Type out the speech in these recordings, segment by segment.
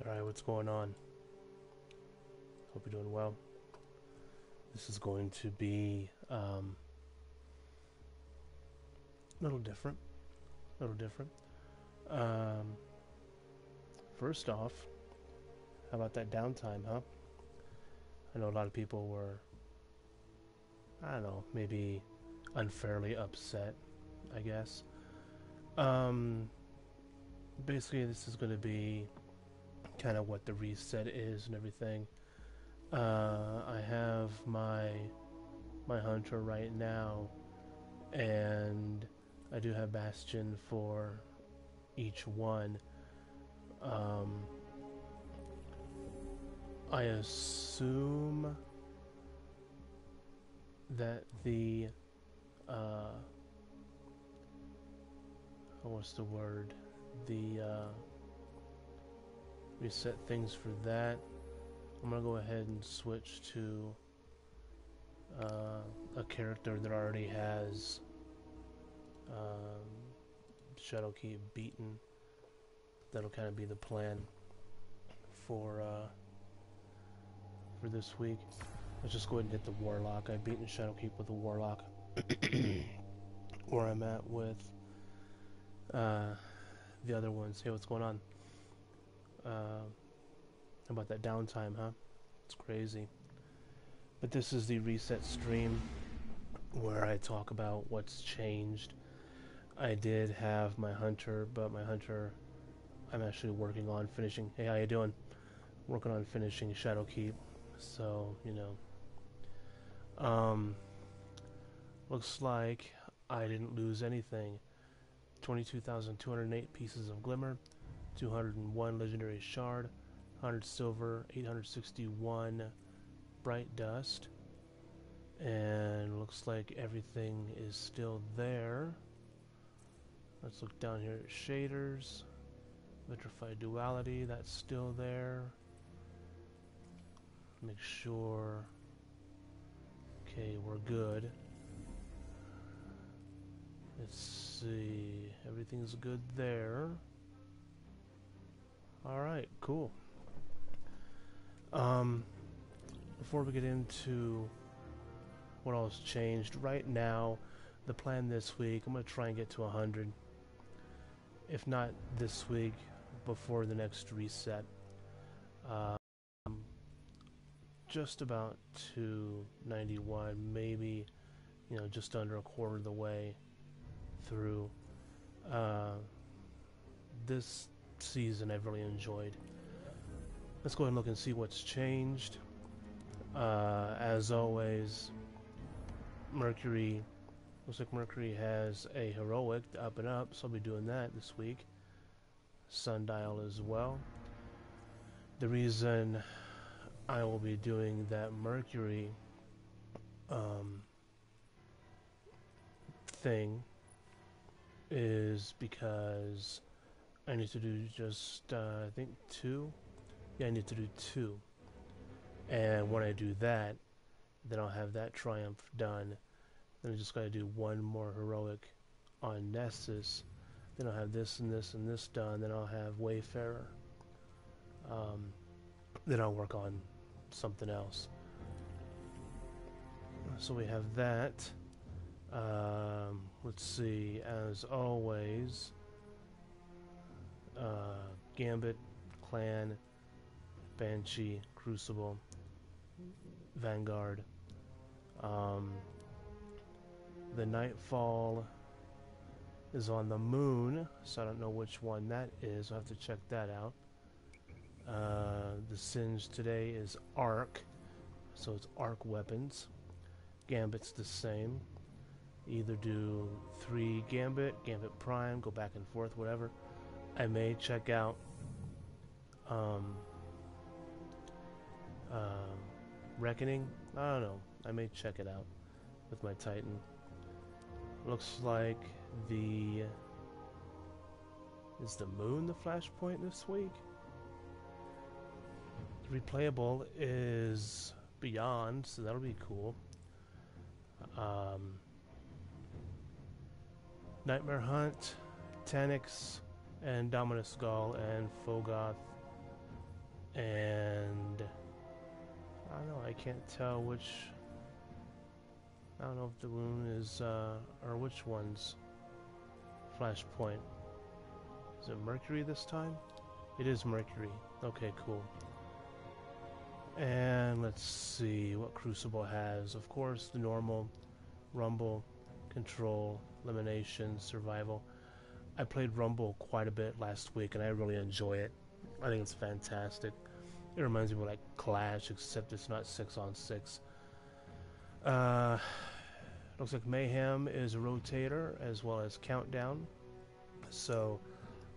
Alright, what's going on? Hope you're doing well. This is going to be a little different. A little different. Um, First off, how about that downtime, huh? I know a lot of people were, I don't know, maybe unfairly upset, I guess. Um, Basically, this is going to be kind of what the reset is and everything. I have my hunter right now, and I do have Bastion for each one. Um, I assume that the what's the word? The reset things for that. I'm gonna go ahead and switch to a character that already has Shadowkeep beaten. That'll kind of be the plan for this week. Let's just go ahead and hit the Warlock. I've beaten Shadowkeep with the Warlock. Where I'm at with the other ones. Hey, what's going on? How about that downtime, huh? It's crazy. But this is the reset stream where I talk about what's changed. I did have my hunter, but my hunter I'm actually working on finishing. Hey, how you doing? Working on finishing Shadowkeep. So, looks like I didn't lose anything. 22,208 pieces of Glimmer, 201 Legendary Shard, 100 Silver, 861 Bright Dust, and looks like everything is still there. Let's look down here at Shaders. Vitrified Duality, that's still there. Make sure. Okay, we're good. Let's see. Everything's good there. Alright, cool. Before we get into what all's changed, right now, the plan this week, I'm going to try and get to 100. If not this week, before the next reset. Um, just about to 91, maybe, just under a quarter of the way through. This season I've really enjoyed. Let's go ahead and look and see what's changed. As always, Mercury, looks like Mercury has a heroic up and up, so I'll be doing that this week. Sundial as well. The reason I will be doing that Mercury thing is because I need to do just I think 2. Yeah, I need to do 2, and when I do that, then I'll have that triumph done. Then I just gotta do one more heroic on Nessus. Then I'll have this and this and this done. Then I'll have Wayfarer. Then I'll work on something else. So we have that. Let's see. As always, Gambit, Clan, Banshee, Crucible, Vanguard. The Nightfall is on the moon, so I don't know which one that is. I'll have to check that out. The Singe today is Arc, so it's Arc weapons. Gambit's the same. Either do 3 Gambit, Gambit Prime, go back and forth, whatever. I may check out Reckoning. I don't know. I may check it out with my Titan. Looks like is the moon the flashpoint this week? The replayable is Beyond, so that'll be cool. Nightmare Hunt, Tanix, and Dominus Gall, and Fogoth and I don't know, I can't tell which, I don't know if the moon is, or which one's Flashpoint. Is it Mercury this time? It is Mercury. Okay, cool. And let's see what Crucible has. Of course, the normal Rumble, Control, Elimination, Survival. I played Rumble quite a bit last week, and I really enjoy it. I think it's fantastic. It reminds me of like Clash, except it's not 6-on-6. Looks like Mayhem is a rotator as well as Countdown. So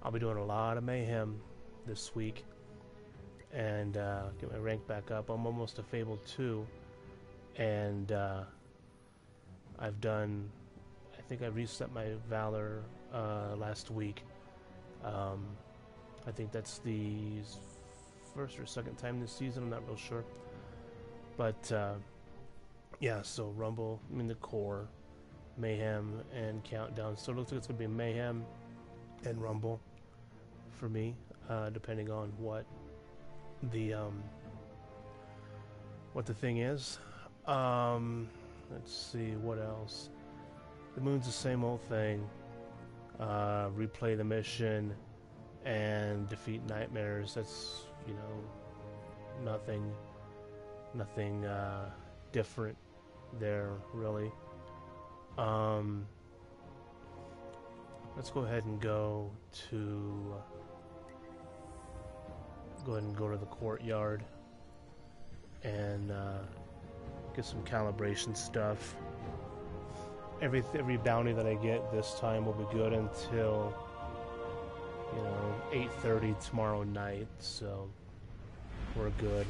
I'll be doing a lot of Mayhem this week and get my rank back up. I'm almost a Fable 2, and I've done, I think I reset my Valor last week. I think that's the first or second time this season, I'm not real sure. But yeah, so Rumble, I mean the core, Mayhem, and Countdown. So it looks like it's going to be Mayhem and Rumble for me, depending on what the thing is. Let's see, what else? The moon's the same old thing. Replay the mission and defeat nightmares. That's, you know, nothing different there, really. Let's go ahead and go to the courtyard and get some calibration stuff. Every bounty that I get this time will be good until, you know, 8:30 tomorrow night, so we're good.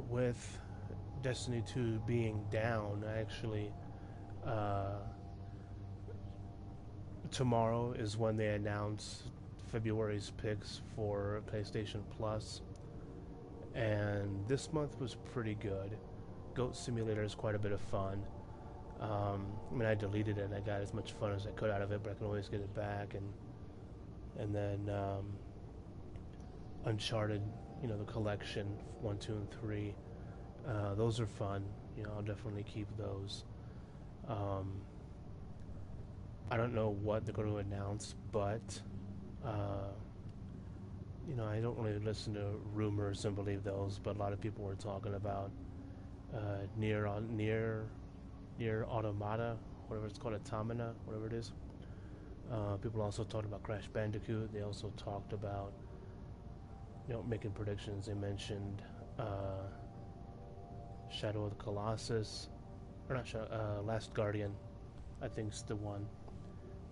With Destiny 2 being down, actually, tomorrow is when they announce February's picks for PlayStation Plus, and this month was pretty good. Goat Simulator is quite a bit of fun. I mean, I deleted it and I got as much fun as I could out of it, but I can always get it back. And then Uncharted, you know, the collection 1, 2, and 3. Those are fun. You know, I'll definitely keep those. I don't know what they're going to announce, but you know, I don't really listen to rumors and believe those, but a lot of people were talking about Nier Automata, whatever it's called, Automata, whatever it is. People also talked about Crash Bandicoot. They also talked about, you know, making predictions. They mentioned Shadow of the Colossus, or not Shadow, Last Guardian, I think's the one.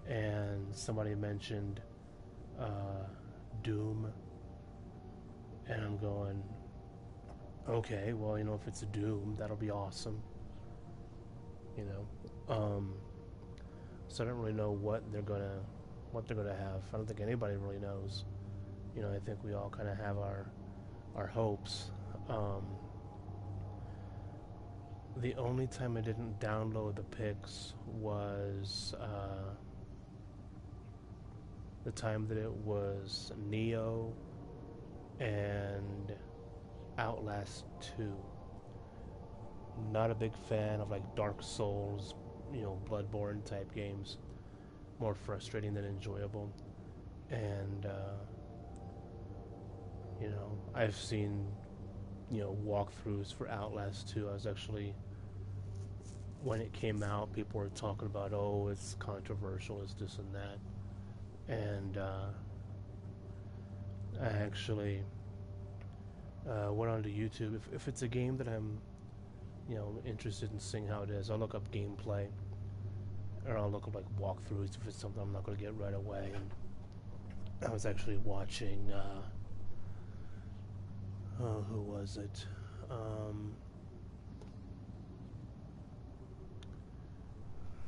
And somebody mentioned Doom, and I'm going, okay, well, you know, if it's a Doom, that'll be awesome. You know, so I don't really know what they're gonna have. I don't think anybody really knows. You know, I think we all kind of have our hopes. The only time I didn't download the pics was the time that it was Neo and Outlast 2. Not a big fan of like Dark Souls, you know, Bloodborne type games. More frustrating than enjoyable. And you know, I've seen, you know, walkthroughs for Outlast 2. I was actually, when it came out, people were talking about, oh, it's controversial, it's this and that. And I actually went onto YouTube. If it's a game that I'm, you know, interested in seeing how it is, I'll look up gameplay, or I'll look up like walkthroughs if it's something I'm not going to get right away. And I was actually watching, who was it?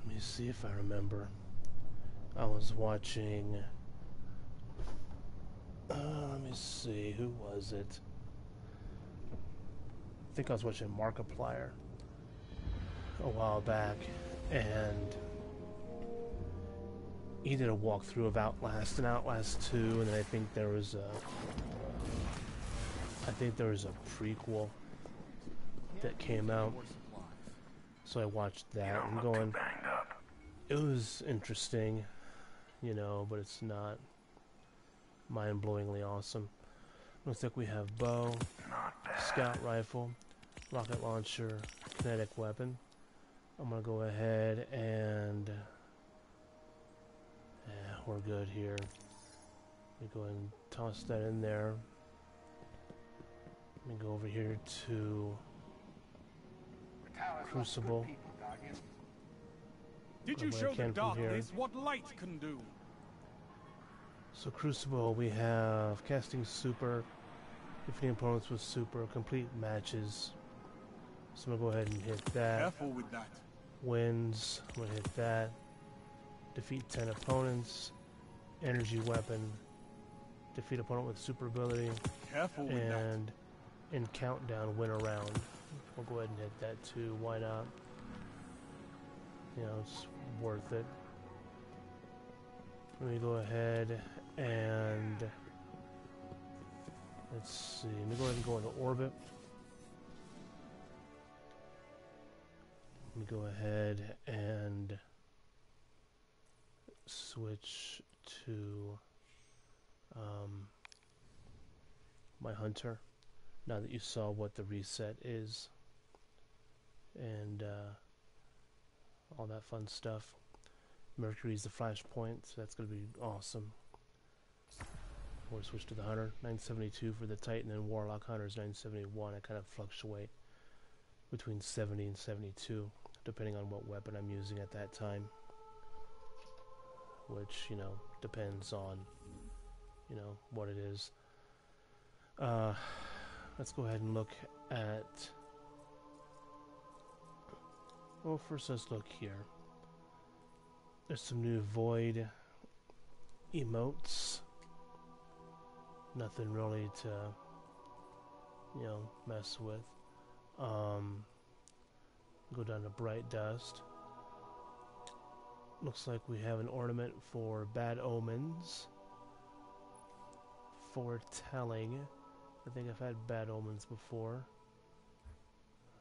Let me see if I remember. I was watching, let me see, who was it? I think I was watching Markiplier a while back, and he did a walkthrough of Outlast and Outlast 2, and then I think there was a prequel that came out. So I watched that and going, it was interesting, you know, but it's not mind-blowingly awesome. Looks like we have bow, scout rifle, rocket launcher, kinetic weapon. I'm gonna go ahead and we're good here. Let me go ahead and toss that in there. Let me go over here to Crucible. Did you show the darkness what light can do? So Crucible, we have casting super, defeating opponents with super, complete matches. So I'm gonna go ahead and hit that. Careful with that. Wins, I'm gonna hit that. Defeat 10 opponents. Energy weapon. Defeat opponent with super ability. Careful with that. And in countdown, win a round. We'll go ahead and hit that too. Why not? You know, it's worth it. Let me go ahead and let's see. Let me go ahead and go into orbit. Let me go ahead and switch to my hunter. Now that you saw what the reset is and all that fun stuff. Mercury's the flashpoint, so that's going to be awesome. We'll switch to the hunter. 972 for the Titan, and Warlock Hunter's 971. I kind of fluctuate between 70 and 72, depending on what weapon I'm using at that time. Which, you know, depends on, you know, what it is. Let's go ahead and look at... Well, first let's look here. There's some new Void emotes. Nothing really to, you know, mess with. Go down to Bright Dust. Looks like we have an ornament for Bad Omens. Foretelling. I think I've had Bad Omens before.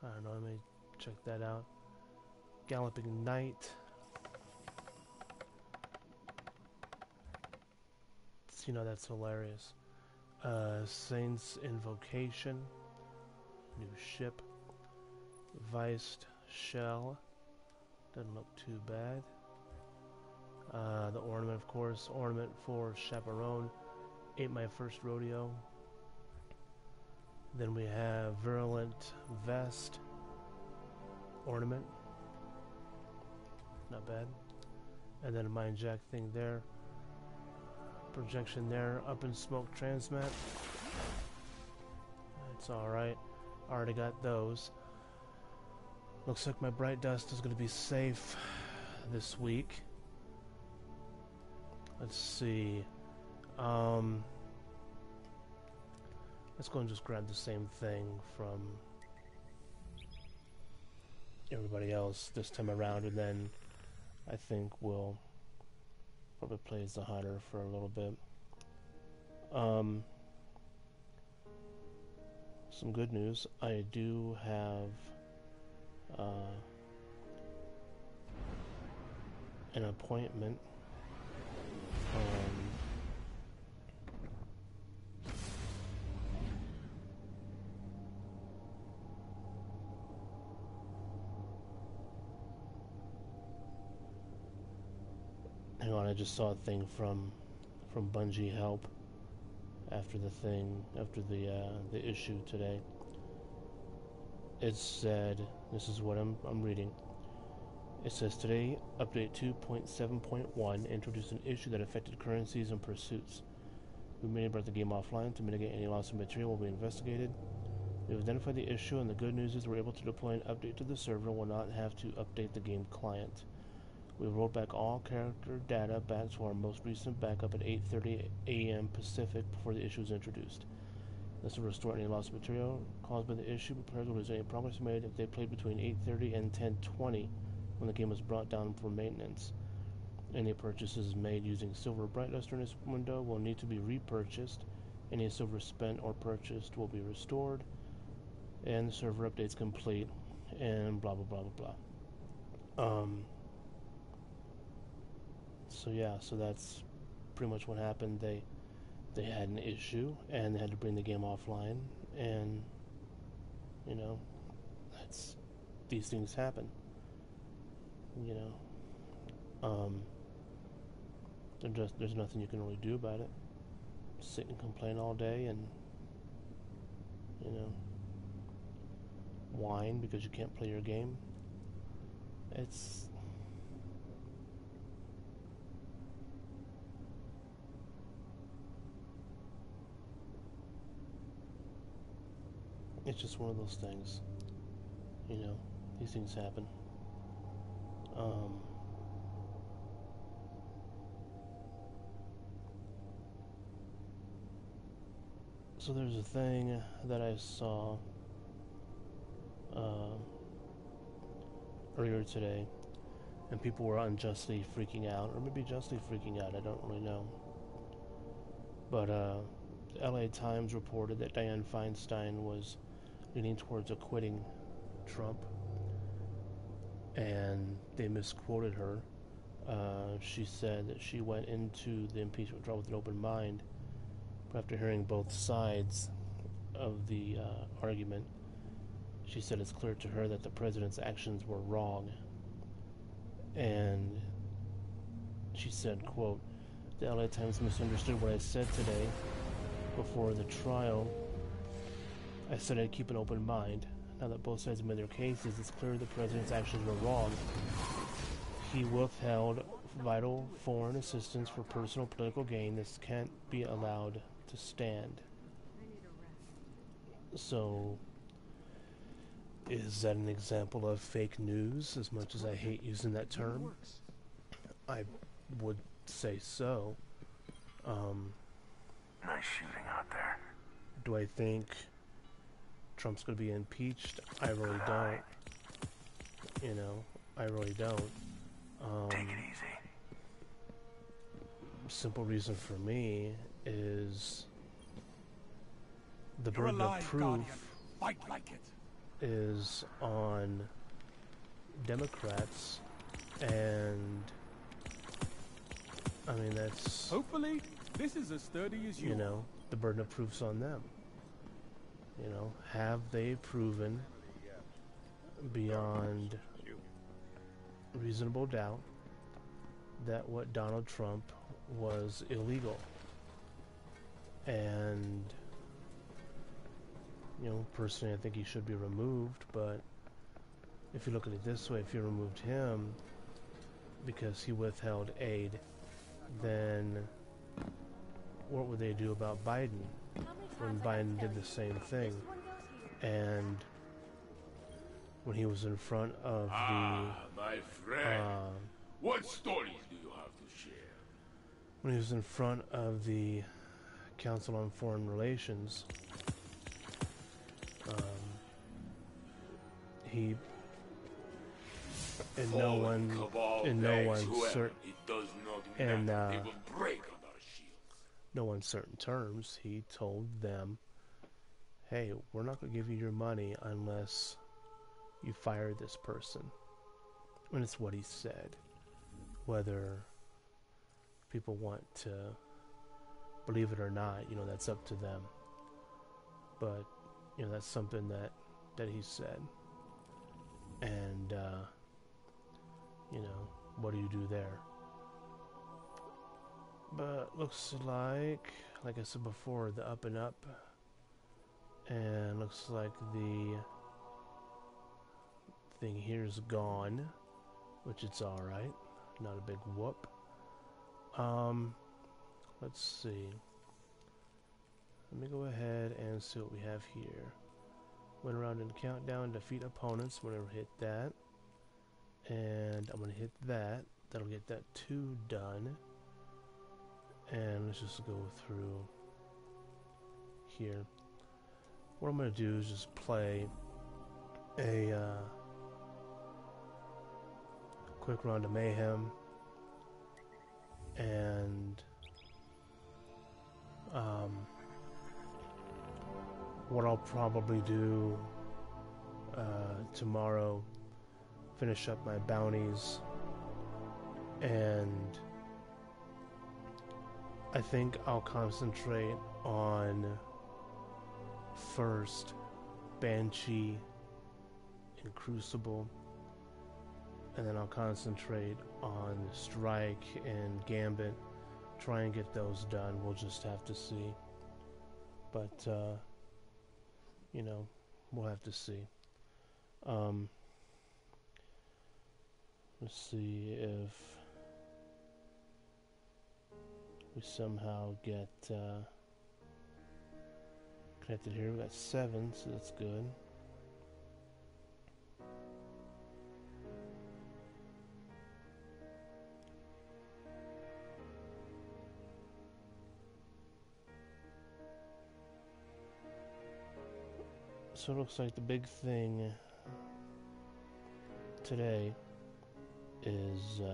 I don't know, let me check that out. Galloping Knight. You know, that's hilarious. Saints Invocation. New ship. Viced Shell. Doesn't look too bad. The ornament, of course. Ornament for Chaperone. Ate My First Rodeo. Then we have Virulent Vest. Ornament. Not bad. And then a Mind Jack thing there. Projection there. Up in Smoke Transmat. It's alright. Already got those. Looks like my Bright Dust is going to be safe this week. Let's see. Let's go and just grab the same thing from everybody else this time around, and then I think we'll probably play as the hunter for a little bit. Some good news. I do have an appointment. Hang on, I just saw a thing from Bungie Help after the issue today. It said, this is what I'm reading. It says, today, update 2.7.1 introduced an issue that affected currencies and pursuits. We may have brought the game offline to mitigate any loss of material will be investigated. We have identified the issue, and the good news is we're able to deploy an update to the server and will not have to update the game client. We rolled back all character data back to our most recent backup at 8:30 a.m. Pacific before the issue was introduced. This will restore any lost material caused by the issue, but players will lose any progress made if they played between 8:30 and 10:20 when the game was brought down for maintenance. Any purchases made using silver bright luster in this window will need to be repurchased. Any silver spent or purchased will be restored. And the server update's complete. And blah, blah, blah, blah, blah. So yeah, so that's pretty much what happened. They had an issue, and they had to bring the game offline. And, you know, these things happen. You know. There's nothing you can really do about it. Sit and complain all day and, you know, whine because you can't play your game. It's just one of those things. You know, these things happen. So there's a thing that I saw earlier today, and people were unjustly freaking out, or maybe justly freaking out, I don't really know. But the LA Times reported that Dianne Feinstein was leaning towards acquitting Trump, and they misquoted her. She said that she went into the impeachment trial with an open mind, but after hearing both sides of the argument, she said it's clear to her that the president's actions were wrong. And she said, quote, "The LA Times misunderstood what I said today before the trial. I said I'd keep an open mind. Now that both sides have made their cases, it's clear the president's actions were wrong. He withheld vital foreign assistance for personal political gain. This can't be allowed to stand." So, is that an example of fake news, as much as I hate using that term? I would say so. Nice shooting out there. Do I think Trump's going to be impeached? I really don't. You know, I really don't. Take it easy. Simple reason for me is the burden of proof Fight like it. is on Democrats, and I mean that's Hopefully, this is as sturdy as you. You know, the burden of proof's on them. You know, have they proven beyond reasonable doubt that what Donald Trump was illegal? And, you know, personally I think he should be removed, but if you look at it this way, if you removed him because he withheld aid, then what would they do about Biden when Biden did the same thing? And when he was in front of my friend. What stories do you have to share? When he was in front of the Council on Foreign Relations, he and no one no uncertain terms, he told them, "Hey, we're not going to give you your money unless you fire this person." And it's what he said. Whether people want to believe it or not, you know, that's up to them. But, you know, that's something that he said. And, you know, what do you do there? But looks like I said before, the up and up. And looks like the thing here's gone, which it's alright. Not a big whoop. Let's see. Let me go ahead and see what we have here. Went around and countdown, defeat opponents. I'm going to hit that. And I'm going to hit that. That'll get that 2 done. And let's just go through here. What I'm going to do is just play a quick round of Mayhem. what I'll probably do tomorrow, finish up my bounties, and I think I'll concentrate on first Banshee and Crucible, and then I'll concentrate on Strike and Gambit, try and get those done. We'll just have to see, but you know, we'll have to see. Let's see if we somehow get connected here. We got 7, so that's good. So it looks like the big thing today is, you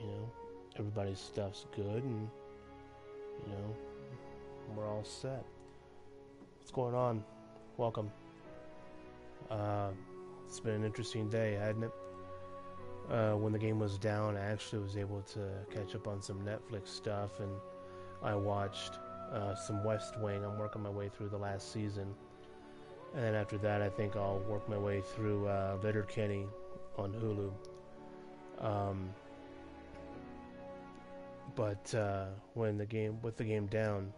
know, everybody's stuff's good, and, you know, we're all set. What's going on? Welcome. It's been an interesting day, hadn't it? When the game was down, I actually was able to catch up on some Netflix stuff, and I watched some West Wing. I'm working my way through the last season. And then after that, I think I'll work my way through Letterkenny on Hulu. But with the game down,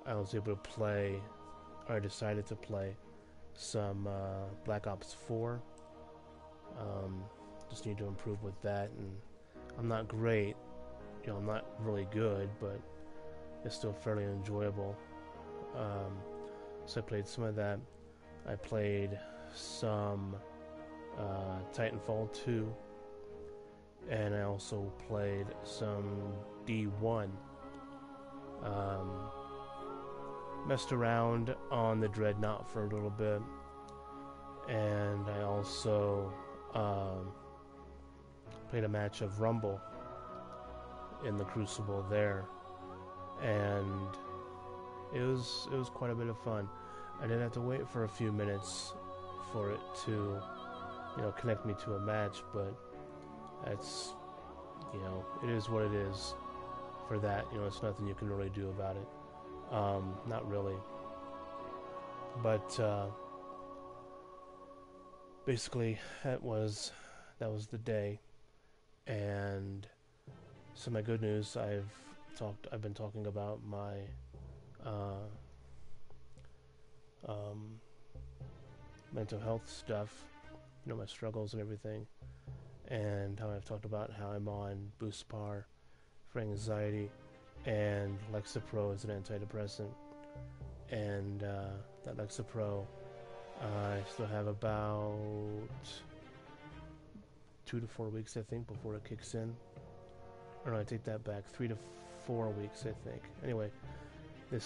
I was able to play, or I decided to play some Black Ops 4. Just need to improve with that, and I'm not great, you know, I'm not really good, but it's still fairly enjoyable. So I played some of that. I played some Titanfall 2, and I also played some D1. Messed around on the Dreadnought for a little bit, and I also played a match of Rumble in the Crucible there, and it was quite a bit of fun. I didn't have to wait for a few minutes for it to, you know, connect me to a match, but that's, you know, it is what it is for that. You know, it's nothing you can really do about it. Not really. But basically, that was the day. And so my good news, I've been talking about my mental health stuff, you know, my struggles and everything, and how I've talked about how I'm on Buspar for anxiety, and Lexapro is an antidepressant, and that Lexapro, I still have about 2 to 4 weeks, I think, before it kicks in. Or no, I take that back, 3 to 4 weeks, I think. Anyway, the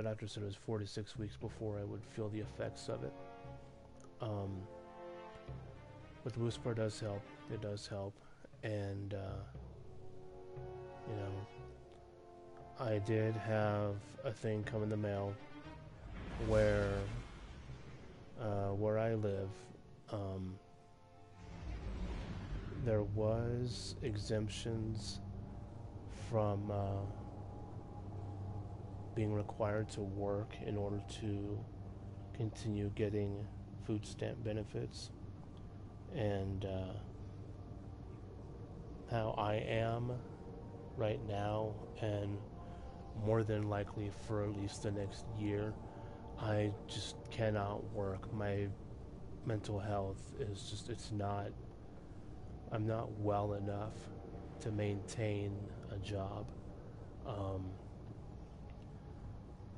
doctor said it was 4 to 6 weeks before I would feel the effects of it. But the Buspar does help. It does help. And, you know, I did have a thing come in the mail where I live, there was exemptions from being required to work in order to continue getting food stamp benefits, and how I am right now, and more than likely for at least the next year, I just cannot work. My mental health is just, I'm not well enough to maintain a job.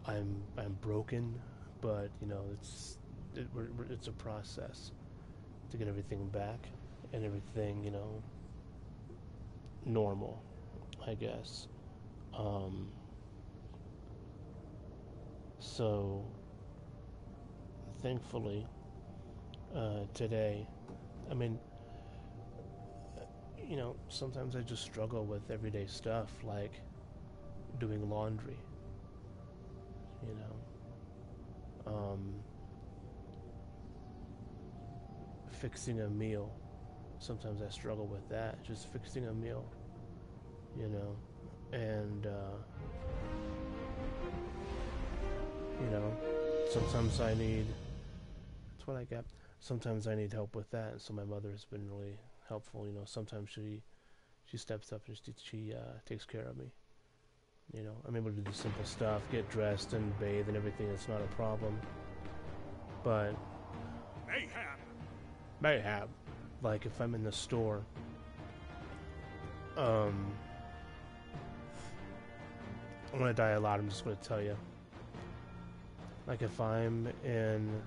I'm broken, but you know, it's a process to get everything back and everything, you know, normal, I guess. So thankfully today, I mean, you know, sometimes I just struggle with everyday stuff like doing laundry, you know. Fixing a meal. Sometimes I struggle with that, just fixing a meal, you know. And, you know, sometimes I need, that's what I got. Sometimes I need help with that, and so my mother has been really helpful, you know. Sometimes she steps up and she takes care of me. You know, I'm able to do the simple stuff, get dressed and bathe and everything. It's not a problem. But mayhap, like if I'm in the store, I'm gonna die a lot. I'm just gonna tell you. Like if I'm in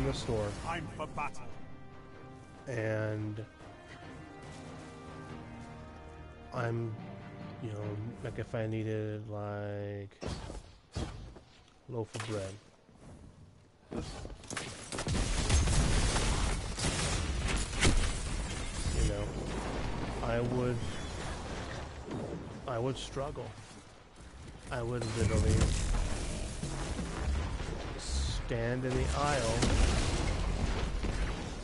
the store, Time for battle. and I'm, you know, like if I needed like a loaf of bread. You know, I would struggle. I would literally stand in the aisle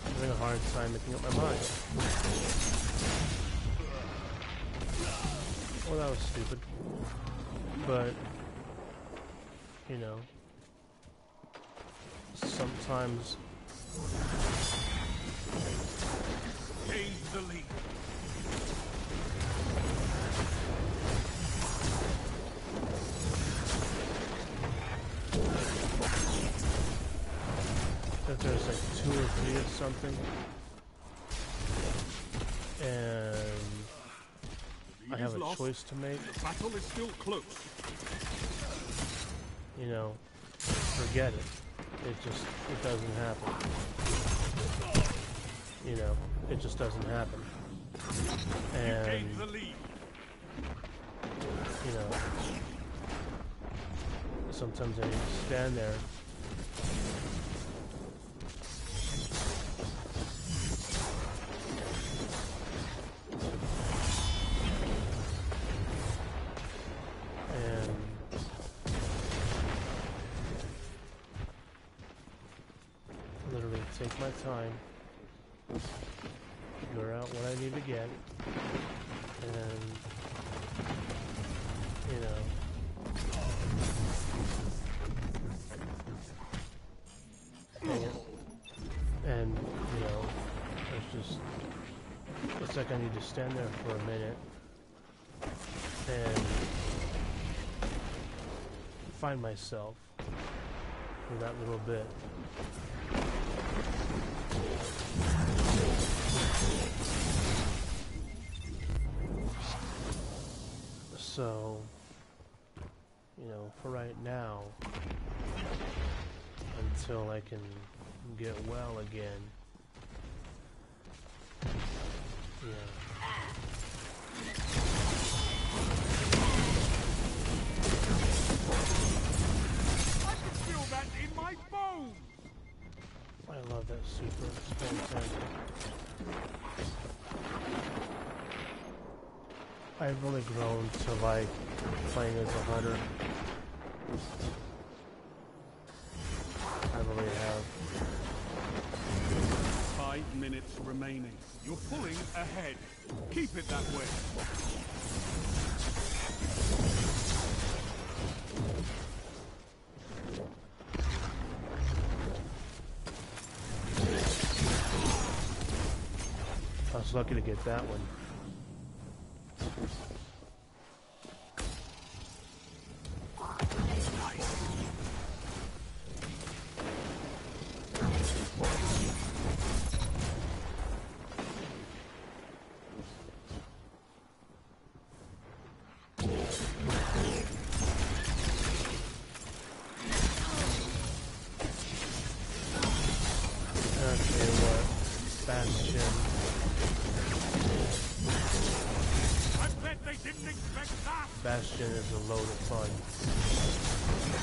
having a hard time making up my mind. Well, that was stupid. But, you know, sometimes Gain the lead. if there's like 2 or 3 of something, and I have a choice to make, The battle is still close. you know, forget it. It doesn't happen. You know, it just doesn't happen. And, Gain the lead. you know, sometimes I need to stand there and literally take my time, figure out what I need to get, and, you know, and you know, it's like I need to stand there for a minute and find myself for that little bit. So, you know, for right now, until I can get well again, yeah. I can feel that in my bones. I love that super. It's fantastic. I've really grown to like playing as a hunter. I really have. 5 minutes remaining. You're pulling ahead. Keep it that way. I was lucky to get that one. Okay, what? Bastion. I bet they didn't expect that. Bastion is a load of fun,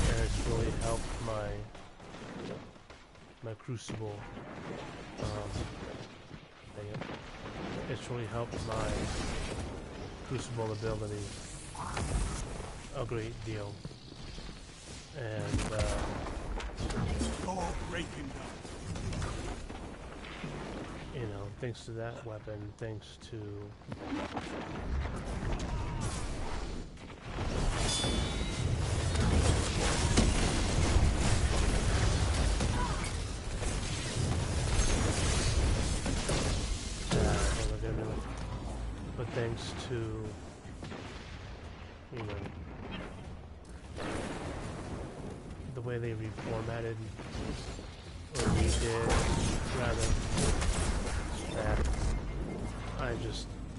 and it's really helped my Crucible. It's really helped my Crucible ability a great deal. And Oh, breaking down. you know, thanks to that weapon, thanks to but thanks to, you know, the way they reformatted, or redid, rather, that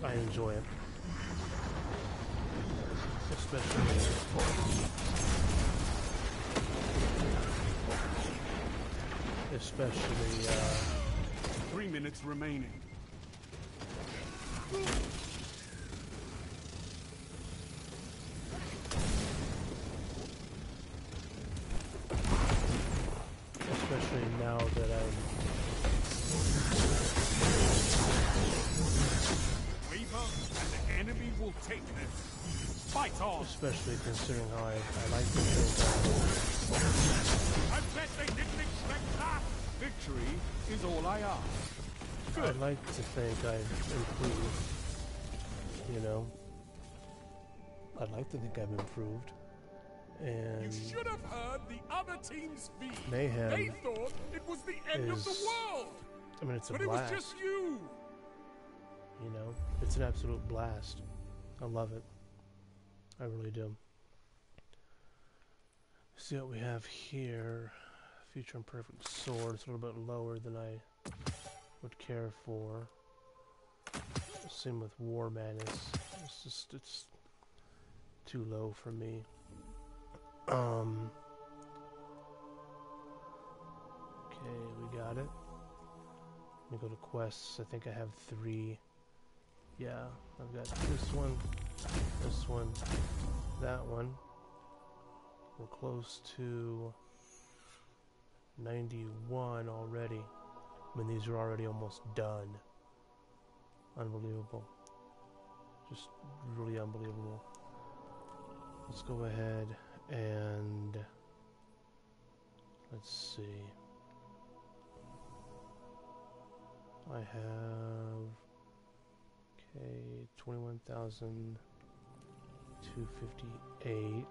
I enjoy it. Especially 3 minutes remaining. especially now that I'm Reaper and the enemy will take this. Fight on! especially considering how I like to think I bet they didn't expect that! Victory is all I ask. I'd like to think I've improved, you know. I'd like to think I've improved. And You should have heard the other team's feed. Mayhem They thought it was the end of the is- world. I mean, it's a But blast. it was just you. You know, it's an absolute blast. I love it. I really do. See what we have here. Future Imperfect Sword. It's a little bit lower than I would care for. Same with War Madness. It's too low for me. Okay, we got it. Let me go to quests. I think I have 3. Yeah, I've got this one, that one. We're close to 91 already. I mean, these are already almost done. Unbelievable. Just really unbelievable. Let's go ahead and let's see. I have 21,258.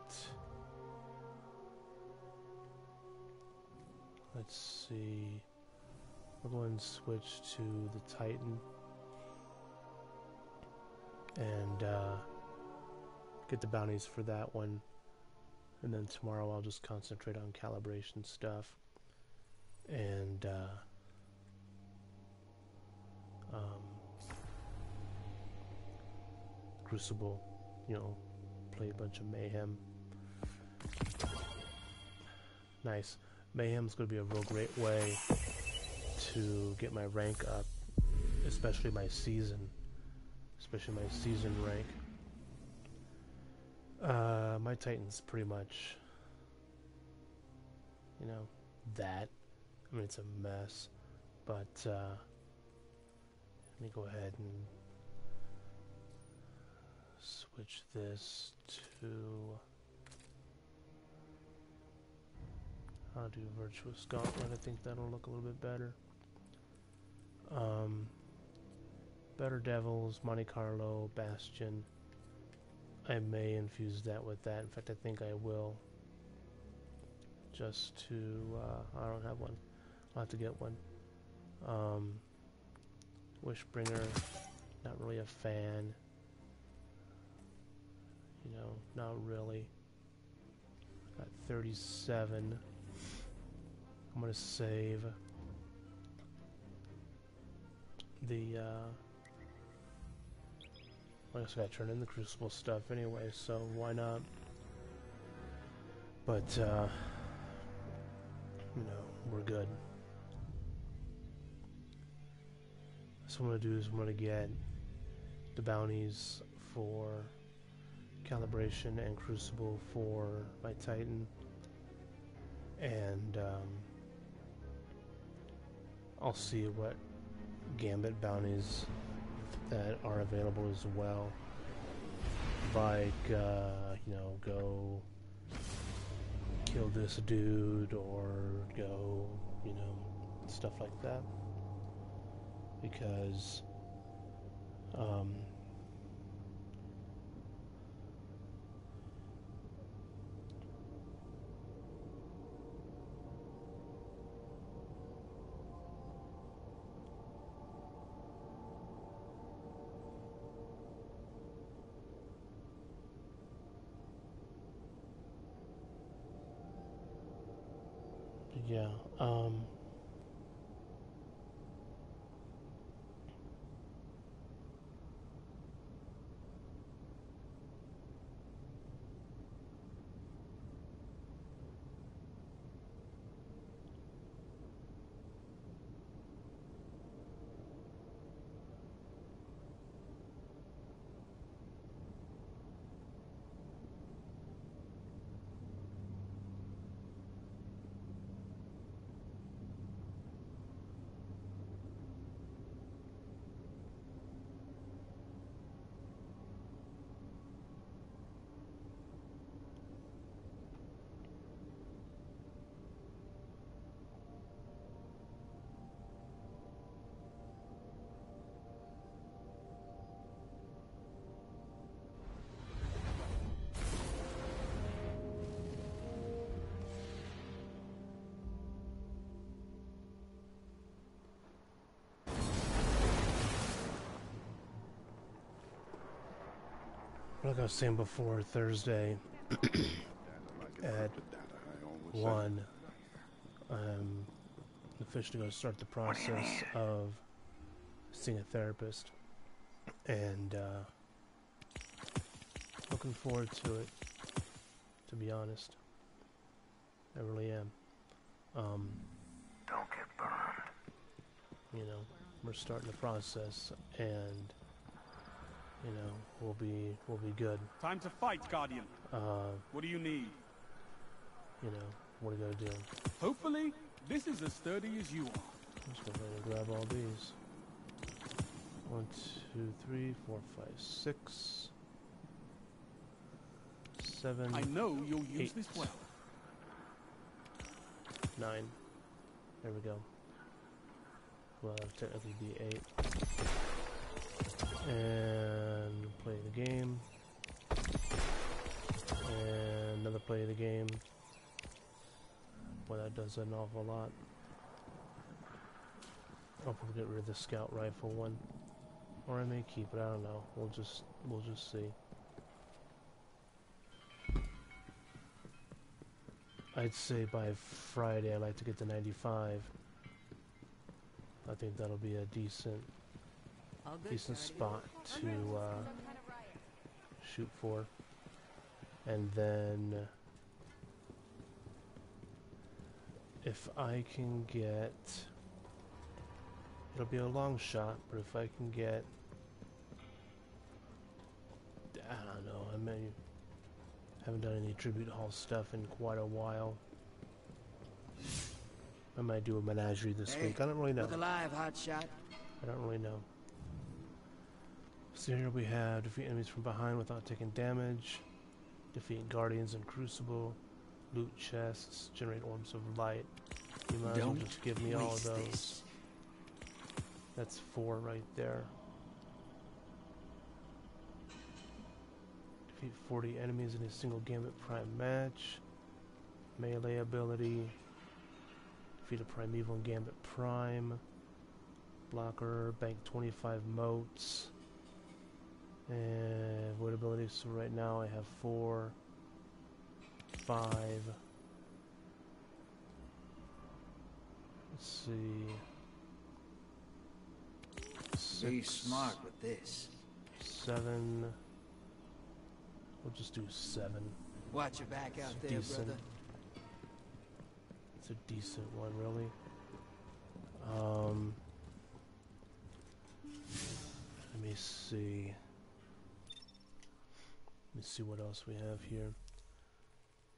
Let's see. We'll go and switch to the Titan and get the bounties for that one. And then tomorrow I'll just concentrate on calibration stuff and Crucible, you know, play a bunch of Mayhem. Nice. Mayhem's going to be a real great way to get my rank up, especially my season rank. My Titan's pretty much, you know, that. I mean, it's a mess, but let me go ahead and switch this to, I'll do Virtuous Gauntlet. I think that'll look a little bit better. Better Devils, Monte Carlo, Bastion. I may infuse that with that. In fact, I think I will. Just to, I don't have one. I'll have to get one. Wishbringer, not really a fan. You know, not really. Got 37. I'm gonna save the, I guess I gotta turn in the Crucible stuff anyway, so why not? But, you know, we're good. So what I'm gonna do is I'm gonna get the bounties for calibration and Crucible for my Titan, and I'll see what Gambit bounties that are available as well, like you know, go kill this dude or go, you know, stuff like that. Because yeah, like I was saying before, Thursday at 1, I'm officially going to start the process of seeing a therapist, and looking forward to it, to be honest. I really am. Don't get burned. You know, we're starting the process, and you know, we'll be good. Time to fight, Guardian. What do you need? You know, what are you gonna do? Hopefully, this is as sturdy as you are. I'm just gonna grab all these. 1, 2, 3, 4, 5, 6, 7. I know you'll use 8, this well. 9. There we go. Well, it'll technically be 8. And play the game. And another play of the game. Well, that does an awful lot. I'll probably get rid of the scout rifle one, or I may keep it. I don't know. We'll just see. I'd say by Friday I'd like to get to 95. I think that'll be a decent spot to shoot for, and then if I can get, it'll be a long shot, but if I can get, I don't know, haven't done any tribute hall stuff in quite a while. I might do a menagerie this week. I don't really know. Look alive, hotshot. I don't really know. So here we have defeat enemies from behind without taking damage, defeat guardians in Crucible, loot chests, generate orbs of light. You might as well just give me all of those. This. That's 4 right there. Defeat 40 enemies in a single Gambit Prime match. Melee ability. Defeat a Primeval in Gambit Prime. Blocker, bank 25 motes. And void abilities, so right now I have 4, 5. Let's see. 6, Be smart with this. 7. We'll just do 7. Watch your back out It's there, decent. brother. It's a decent one, really. Let me see. Let me see what else we have here.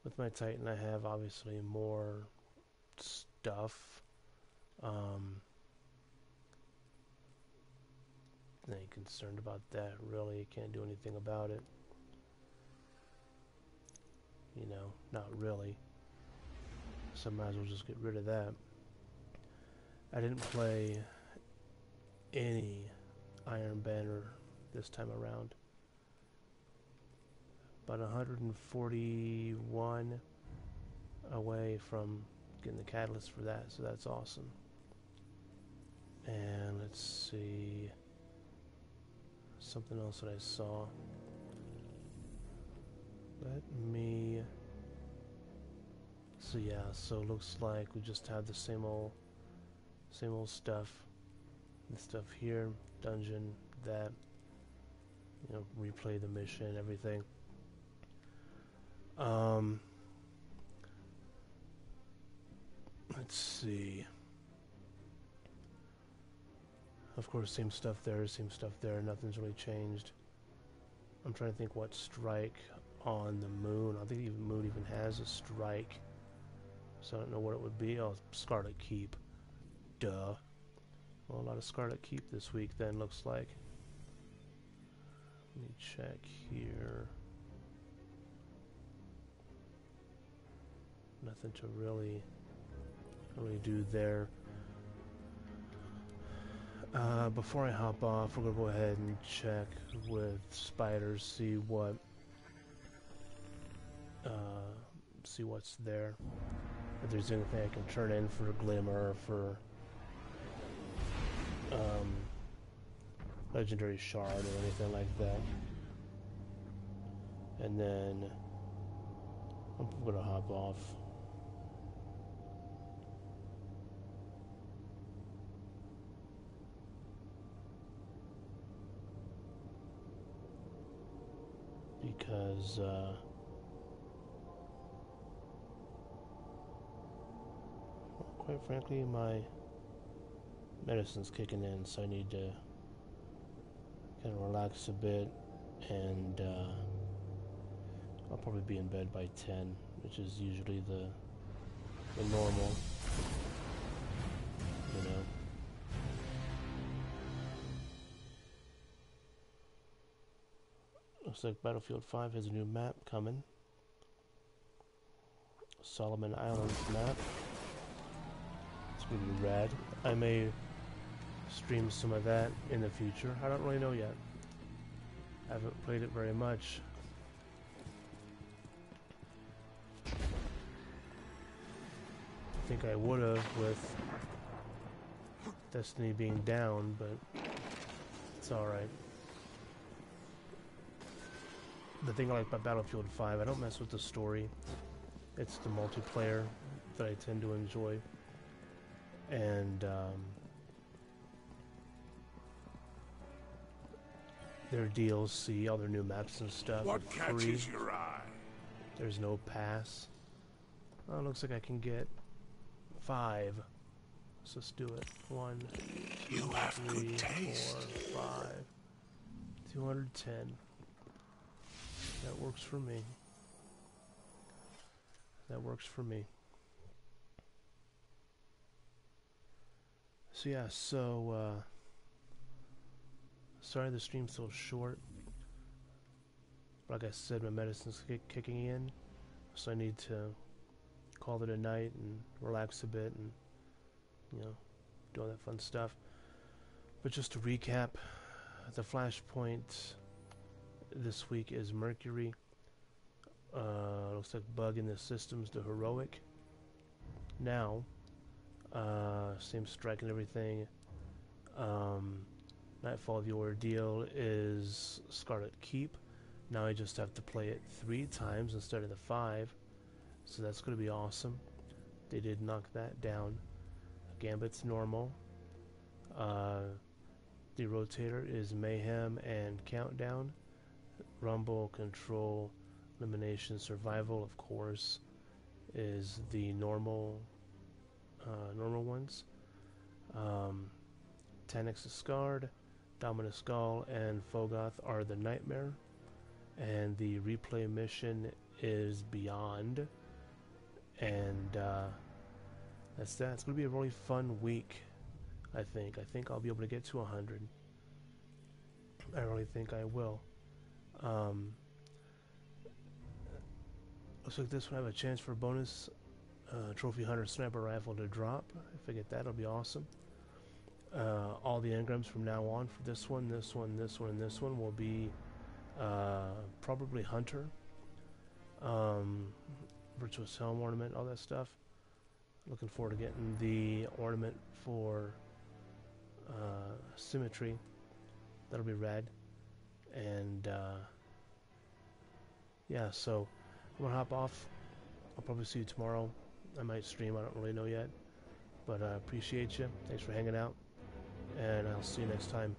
With my Titan, I have obviously more stuff. I ain't concerned about that, really. Can't do anything about it. You know, not really. so I might as well just get rid of that. I didn't play any Iron Banner this time around. About 141 away from getting the catalyst for that, so that's awesome. And let's see, something else that I saw. Let me, so yeah, so it looks like we just have the same old stuff. This stuff here, dungeon, that, you know, replay the mission, everything. Let's see. Of course, same stuff there, nothing's really changed. I'm trying to think what strike on the moon. I think the moon even has a strike. So I don't know what it would be. Oh, Scarlet Keep. Duh. Well, a lot of Scarlet Keep this week then, looks like. Let me check here. Nothing to really do there. Before I hop off, we're gonna go ahead and check with spiders, see what's there. If there's anything I can turn in for Glimmer, for Legendary Shard, or anything like that. And then I'm gonna hop off. Because quite frankly, my medicine's kicking in, so I need to kind of relax a bit, and I'll probably be in bed by 10, which is usually the normal, you know. Looks like Battlefield 5 has a new map coming. Solomon Islands map. It's gonna be rad. I may stream some of that in the future. I don't really know yet. I haven't played it very much. I think I would have with Destiny being down, but it's alright. The thing I like about Battlefield 5, I don't mess with the story. It's the multiplayer that I tend to enjoy. And their DLC, all their new maps and stuff, What free. catches your eye? There's no pass. Oh, it looks like I can get 5. So let's do it. 1, 2, You have 3, good 4, 5. 210. That works for me. That works for me. So yeah, sorry the stream's so short. Like I said, my medicine's kicking in, so I need to call it a night and relax a bit and, you know, do all that fun stuff. But just to recap, the flashpoint this week is Mercury. Looks like bug in the systems, the heroic. Now, same strike and everything. Nightfall, the ordeal is Scarlet Keep. Now I just have to play it 3 times instead of the 5. So that's going to be awesome. They did knock that down. Gambit's normal. The rotator is Mayhem and Countdown. Rumble, Control, Elimination, Survival, of course, is the normal ones. Tanix is Scarred, Dominus Skull, and Fogoth are the Nightmare. And the replay mission is Beyond. And that's that. It's going to be a really fun week, I think. I think I'll be able to get to 100. I really think I will. Looks like this one I have a chance for bonus Trophy Hunter Sniper Rifle to drop. If I get that, it'll be awesome. All the engrams from now on for this one, this one, this one, and this one will be probably Hunter. Virtuous Helm ornament, all that stuff. Looking forward to getting the ornament for Symmetry. That'll be red. And yeah, so I'm gonna hop off. I'll probably see you tomorrow. I might stream, I don't really know yet. But I appreciate you. Thanks for hanging out. And I'll see you next time.